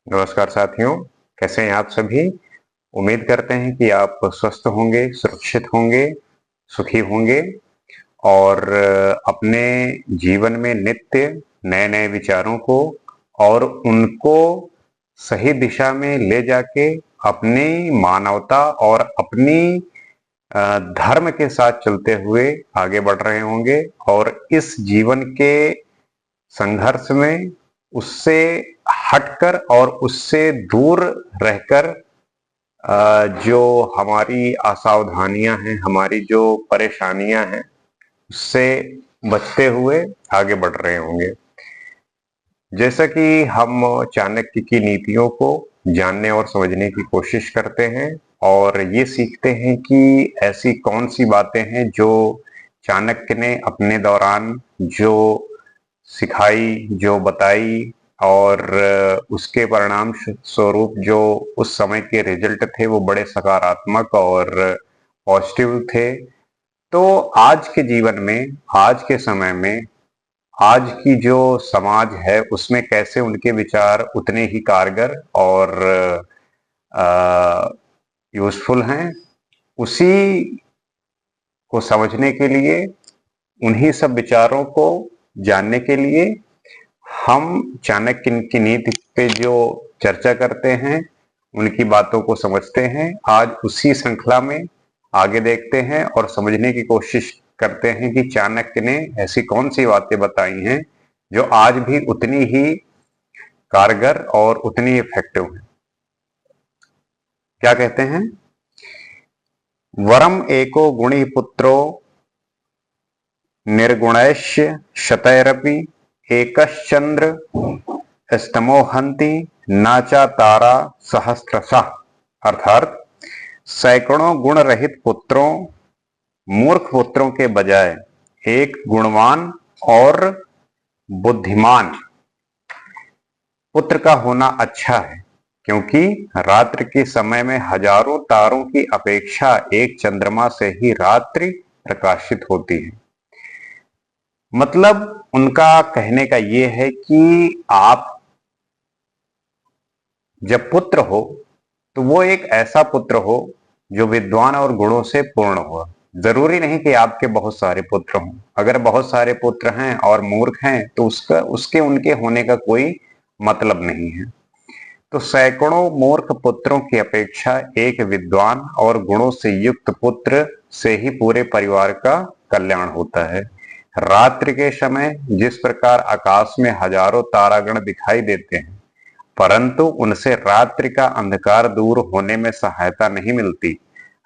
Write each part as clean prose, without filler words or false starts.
नमस्कार साथियों, कैसे हैं आप सभी। उम्मीद करते हैं कि आप स्वस्थ होंगे, सुरक्षित होंगे, सुखी होंगे और अपने जीवन में नित्य नए-नए विचारों को और उनको सही दिशा में ले जाके अपनी मानवता और अपनी धर्म के साथ चलते हुए आगे बढ़ रहे होंगे और इस जीवन के संघर्ष में उससे हटकर और उससे दूर रहकर जो हमारी असावधानियां हैं, हमारी जो परेशानियां हैं, उससे बचते हुए आगे बढ़ रहे होंगे। जैसा कि हम चाणक्य की नीतियों को जानने और समझने की कोशिश करते हैं और ये सीखते हैं कि ऐसी कौन सी बातें हैं जो चाणक्य ने अपने दौरान जो सिखाई, जो बताई और उसके परिणाम स्वरूप जो उस समय के रिजल्ट थे वो बड़े सकारात्मक और पॉजिटिव थे। तो आज के जीवन में, आज के समय में, आज की जो समाज है उसमें कैसे उनके विचार उतने ही कारगर और यूजफुल हैं, उसी को समझने के लिए, उन्हीं सब विचारों को जानने के लिए हम चाणक्य की नीति पे जो चर्चा करते हैं, उनकी बातों को समझते हैं। आज उसी श्रृंखला में आगे देखते हैं और समझने की कोशिश करते हैं कि चाणक्य ने ऐसी कौन सी बातें बताई हैं जो आज भी उतनी ही कारगर और उतनी इफेक्टिव है। क्या कहते हैं? वरम एको गुणी पुत्रो निर्गुणैश्य शतैरपि एकश्चंद्र स्तमोहंति नाचा तारा सहस्त्रशः। अर्थात सैकड़ों गुण रहित पुत्रों, मूर्ख पुत्रों के बजाय एक गुणवान और बुद्धिमान पुत्र का होना अच्छा है, क्योंकि रात्रि के समय में हजारों तारों की अपेक्षा एक चंद्रमा से ही रात्रि प्रकाशित होती है। मतलब उनका कहने का यह है कि आप जब पुत्र हो तो वो एक ऐसा पुत्र हो जो विद्वान और गुणों से पूर्ण हो। जरूरी नहीं कि आपके बहुत सारे पुत्र हों। अगर बहुत सारे पुत्र हैं और मूर्ख हैं तो उसके उनके होने का कोई मतलब नहीं है। तो सैकड़ों मूर्ख पुत्रों की अपेक्षा एक विद्वान और गुणों से युक्त पुत्र से ही पूरे परिवार का कल्याण होता है। रात्रि के समय जिस प्रकार आकाश में हजारों तारागण दिखाई देते हैं, परंतु उनसे रात्रि का अंधकार दूर होने में सहायता नहीं मिलती।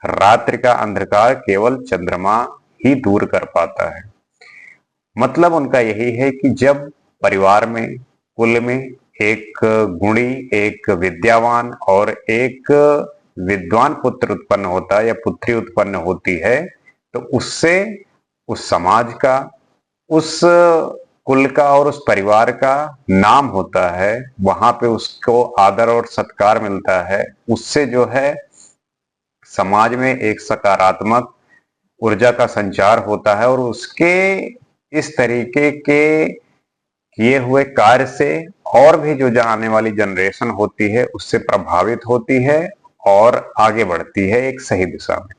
रात्रि का अंधकार केवल चंद्रमा ही दूर कर पाता है। मतलब उनका यही है कि जब परिवार में, कुल में एक गुणी, एक विद्यावान और एक विद्वान पुत्र उत्पन्न होता है या पुत्री उत्पन्न होती है, तो उससे उस समाज का, उस कुल का और उस परिवार का नाम होता है। वहां पे उसको आदर और सत्कार मिलता है। उससे जो है समाज में एक सकारात्मक ऊर्जा का संचार होता है और उसके इस तरीके के किए हुए कार्य से और भी जो आने वाली जनरेशन होती है उससे प्रभावित होती है और आगे बढ़ती है एक सही दिशा में।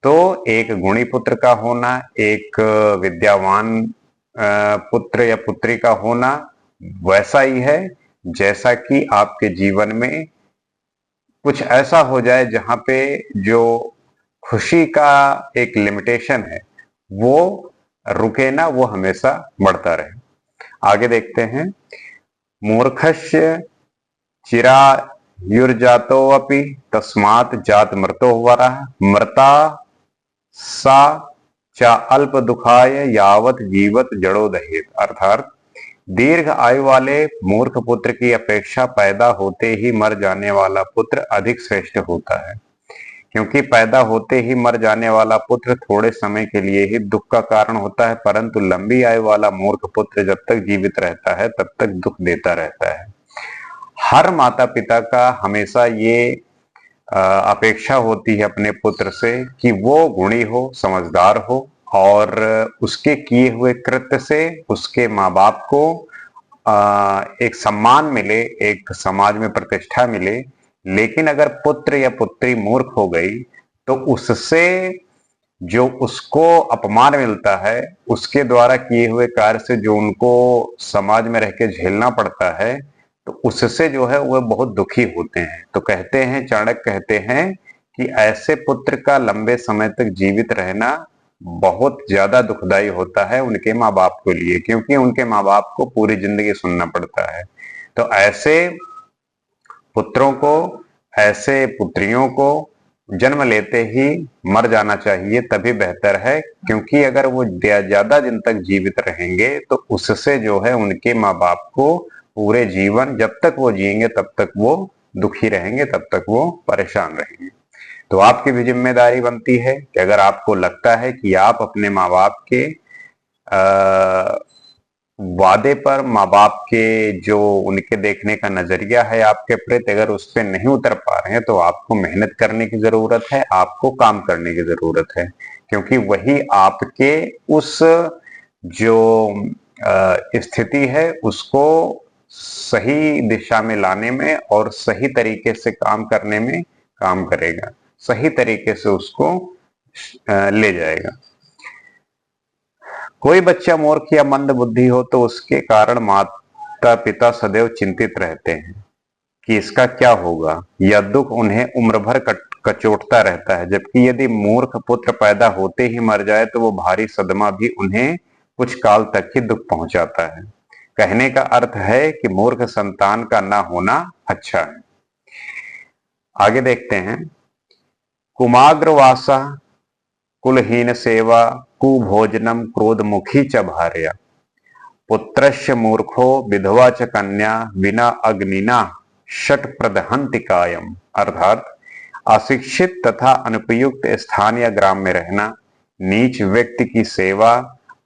तो एक गुणी पुत्र का होना, एक विद्यावान पुत्र या पुत्री का होना वैसा ही है जैसा कि आपके जीवन में कुछ ऐसा हो जाए जहां पे जो खुशी का एक लिमिटेशन है वो रुके ना, वो हमेशा बढ़ता रहे। आगे देखते हैं। मूर्खस्य चिरायुर्जातोऽपि तस्मात् जात मृतो वरः मृता सा चा अल्प दुखाय यावत जीवत जड़ो दहेत। अर्थात दीर्घ आयु वाले मूर्ख पुत्र की अपेक्षा पैदा होते ही मर जाने वाला पुत्र अधिक श्रेष्ठ होता है, क्योंकि पैदा होते ही मर जाने वाला पुत्र थोड़े समय के लिए ही दुख का कारण होता है, परंतु लंबी आयु वाला मूर्ख पुत्र जब तक जीवित रहता है तब तक दुख देता रहता है। हर माता पिता का हमेशा ये अपेक्षा होती है अपने पुत्र से कि वो गुणी हो, समझदार हो और उसके किए हुए कृत्य से उसके माँ बाप को एक सम्मान मिले, एक समाज में प्रतिष्ठा मिले। लेकिन अगर पुत्र या पुत्री मूर्ख हो गई तो उससे जो उसको अपमान मिलता है, उसके द्वारा किए हुए कार्य से जो उनको समाज में रह के झेलना पड़ता है, तो उससे जो है वह बहुत दुखी होते हैं। तो कहते हैं, चाणक्य कहते हैं कि ऐसे पुत्र का लंबे समय तक जीवित रहना बहुत ज्यादा दुखदाई होता है उनके माँ बाप के लिए, क्योंकि उनके माँ बाप को पूरी जिंदगी सुनना पड़ता है। तो ऐसे पुत्रों को, ऐसे पुत्रियों को जन्म लेते ही मर जाना चाहिए, तभी बेहतर है। क्योंकि अगर वो ज्यादा दिन तक जीवित रहेंगे तो उससे जो है उनके माँ बाप को पूरे जीवन, जब तक वो जिएंगे तब तक वो दुखी रहेंगे, तब तक वो परेशान रहेंगे। तो आपकी भी जिम्मेदारी बनती है कि अगर आपको लगता है कि आप अपने माँ बाप के वादे पर, माँ बाप के जो उनके देखने का नजरिया है आपके प्रति, अगर उस पर नहीं उतर पा रहे हैं तो आपको मेहनत करने की जरूरत है, आपको काम करने की जरूरत है। क्योंकि वही आपके उस जो स्थिति है उसको सही दिशा में लाने में और सही तरीके से काम करने में काम करेगा, सही तरीके से उसको ले जाएगा। कोई बच्चा मूर्ख या मंद बुद्धि हो तो उसके कारण माता पिता सदैव चिंतित रहते हैं कि इसका क्या होगा। यह दुख उन्हें उम्र भर कचोटता रहता है। जबकि यदि मूर्ख पुत्र पैदा होते ही मर जाए तो वो भारी सदमा भी उन्हें कुछ काल तक ही दुख पहुंचाता है। कहने का अर्थ है कि मूर्ख संतान का ना होना अच्छा है। आगे देखते हैं। कुमाग्रवासा कुलहीन सेवा कुभोजनम क्रोधमुखी च भार्या पुत्रस्य मूर्खो विधवा च कन्या बिना अग्निना शट प्रदहंति कायम। अर्थात अशिक्षित तथा अनुपयुक्त स्थान या ग्राम में रहना, नीच व्यक्ति की सेवा,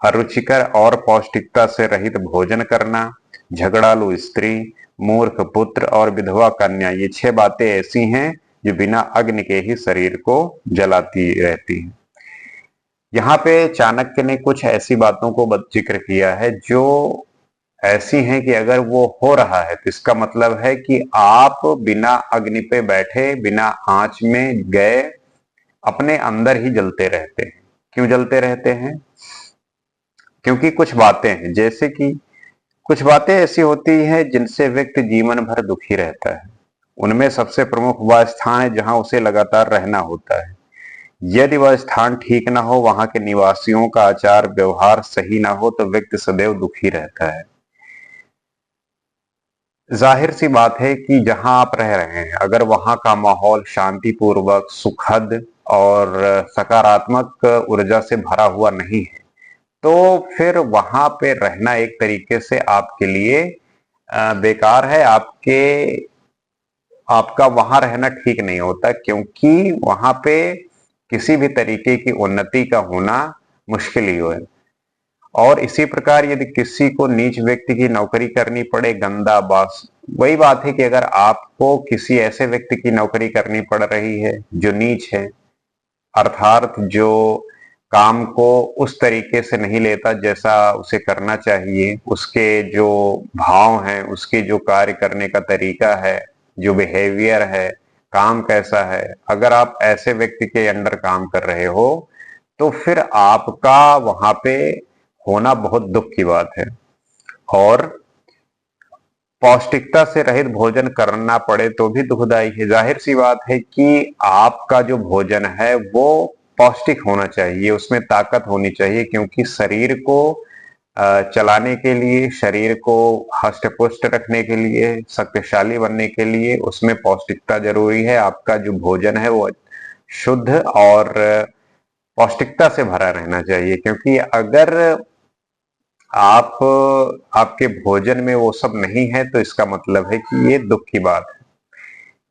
अरुचिकर और पौष्टिकता से रहित भोजन करना, झगड़ालू स्त्री, मूर्ख पुत्र और विधवा कन्या, ये 6 बातें ऐसी हैं जो बिना अग्नि के ही शरीर को जलाती रहती हैं। यहाँ पे चाणक्य ने कुछ ऐसी बातों को जिक्र किया है जो ऐसी हैं कि अगर वो हो रहा है तो इसका मतलब है कि आप बिना अग्नि पे बैठे, बिना आंच में गए अपने अंदर ही जलते रहते हैं। क्यों जलते रहते हैं? क्योंकि कुछ बातें हैं, जैसे कि कुछ बातें ऐसी होती हैं जिनसे व्यक्ति जीवन भर दुखी रहता है। उनमें सबसे प्रमुख वह स्थान है जहां उसे लगातार रहना होता है। यदि वह स्थान ठीक ना हो, वहां के निवासियों का आचार व्यवहार सही ना हो, तो व्यक्ति सदैव दुखी रहता है। जाहिर सी बात है कि जहां आप रह रहे हैं, अगर वहां का माहौल शांतिपूर्वक, सुखद और सकारात्मक ऊर्जा से भरा हुआ नहीं है, तो फिर वहां पे रहना एक तरीके से आपके लिए बेकार है। आपका वहां रहना ठीक नहीं होता, क्योंकि वहां पे किसी भी तरीके की उन्नति का होना मुश्किल ही है। और इसी प्रकार यदि किसी को नीच व्यक्ति की नौकरी करनी पड़े, गंदा बॉस, वही बात है कि अगर आपको किसी ऐसे व्यक्ति की नौकरी करनी पड़ रही है जो नीच है, अर्थात जो काम को उस तरीके से नहीं लेता जैसा उसे करना चाहिए, उसके जो भाव हैं, उसके जो कार्य करने का तरीका है, जो बिहेवियर है, काम कैसा है, अगर आप ऐसे व्यक्ति के अंडर काम कर रहे हो तो फिर आपका वहां पे होना बहुत दुख की बात है। और पौष्टिकता से रहित भोजन करना पड़े तो भी दुखदाई है। जाहिर सी बात है कि आपका जो भोजन है वो पौष्टिक होना चाहिए, उसमें ताकत होनी चाहिए, क्योंकि शरीर को चलाने के लिए, शरीर को हष्ट-पुष्ट रखने के लिए, शक्तिशाली बनने के लिए उसमें पौष्टिकता जरूरी है। आपका जो भोजन है वो शुद्ध और पौष्टिकता से भरा रहना चाहिए, क्योंकि अगर आप आपके भोजन में वो सब नहीं है तो इसका मतलब है कि ये दुख की बात है।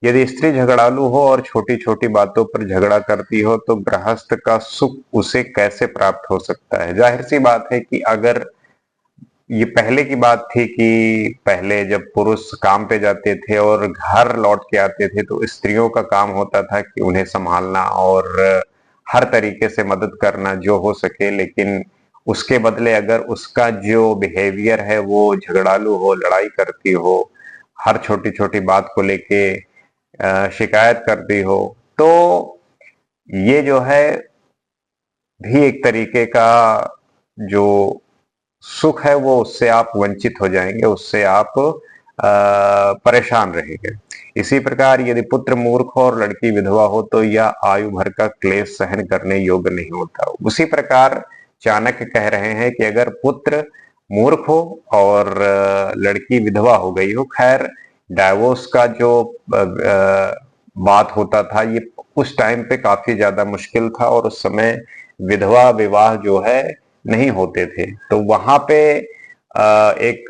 यदि स्त्री झगड़ालू हो और छोटी छोटी बातों पर झगड़ा करती हो तो गृहस्थ का सुख उसे कैसे प्राप्त हो सकता है। जाहिर सी बात है कि अगर ये पहले की बात थी कि पहले जब पुरुष काम पे जाते थे और घर लौट के आते थे तो स्त्रियों का काम होता था कि उन्हें संभालना और हर तरीके से मदद करना जो हो सके, लेकिन उसके बदले अगर उसका जो बिहेवियर है वो झगड़ालू हो, लड़ाई करती हो, हर छोटी छोटी बात को लेके शिकायत करती हो, तो ये जो है भी एक तरीके का जो सुख है वो उससे आप वंचित हो जाएंगे, उससे आप परेशान रहेंगे। इसी प्रकार यदि पुत्र मूर्ख हो और लड़की विधवा हो तो यह आयु भर का क्लेश सहन करने योग्य नहीं होता। उसी प्रकार चाणक्य कह रहे हैं कि अगर पुत्र मूर्ख हो और लड़की विधवा हो गई हो, खैर डाइवोर्स का जो बात होता था ये उस टाइम पे काफी ज्यादा मुश्किल था और उस समय विधवा विवाह जो है नहीं होते थे, तो वहां पे एक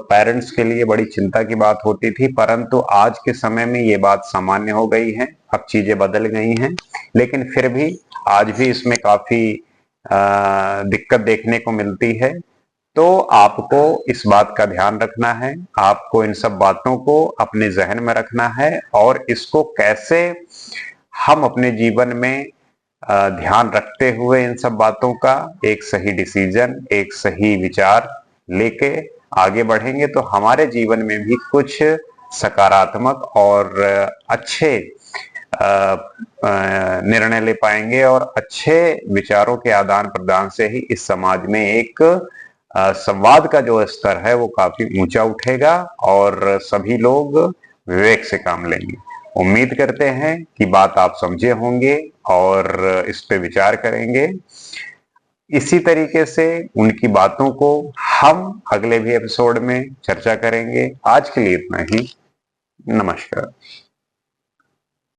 पेरेंट्स के लिए बड़ी चिंता की बात होती थी। परंतु आज के समय में ये बात सामान्य हो गई है, अब चीजें बदल गई हैं, लेकिन फिर भी आज भी इसमें काफी दिक्कत देखने को मिलती है। तो आपको इस बात का ध्यान रखना है, आपको इन सब बातों को अपने जहन में रखना है और इसको कैसे हम अपने जीवन में ध्यान रखते हुए इन सब बातों का एक सही डिसीजन, एक सही विचार लेके आगे बढ़ेंगे तो हमारे जीवन में भी कुछ सकारात्मक और अच्छे निर्णय ले पाएंगे और अच्छे विचारों के आदान प्रदान से ही इस समाज में एक संवाद का जो स्तर है वो काफी ऊंचा उठेगा और सभी लोग विवेक से काम लेंगे। उम्मीद करते हैं कि बात आप समझे होंगे और इस पे विचार करेंगे। इसी तरीके से उनकी बातों को हम अगले भी एपिसोड में चर्चा करेंगे। आज के लिए इतना ही। नमस्कार।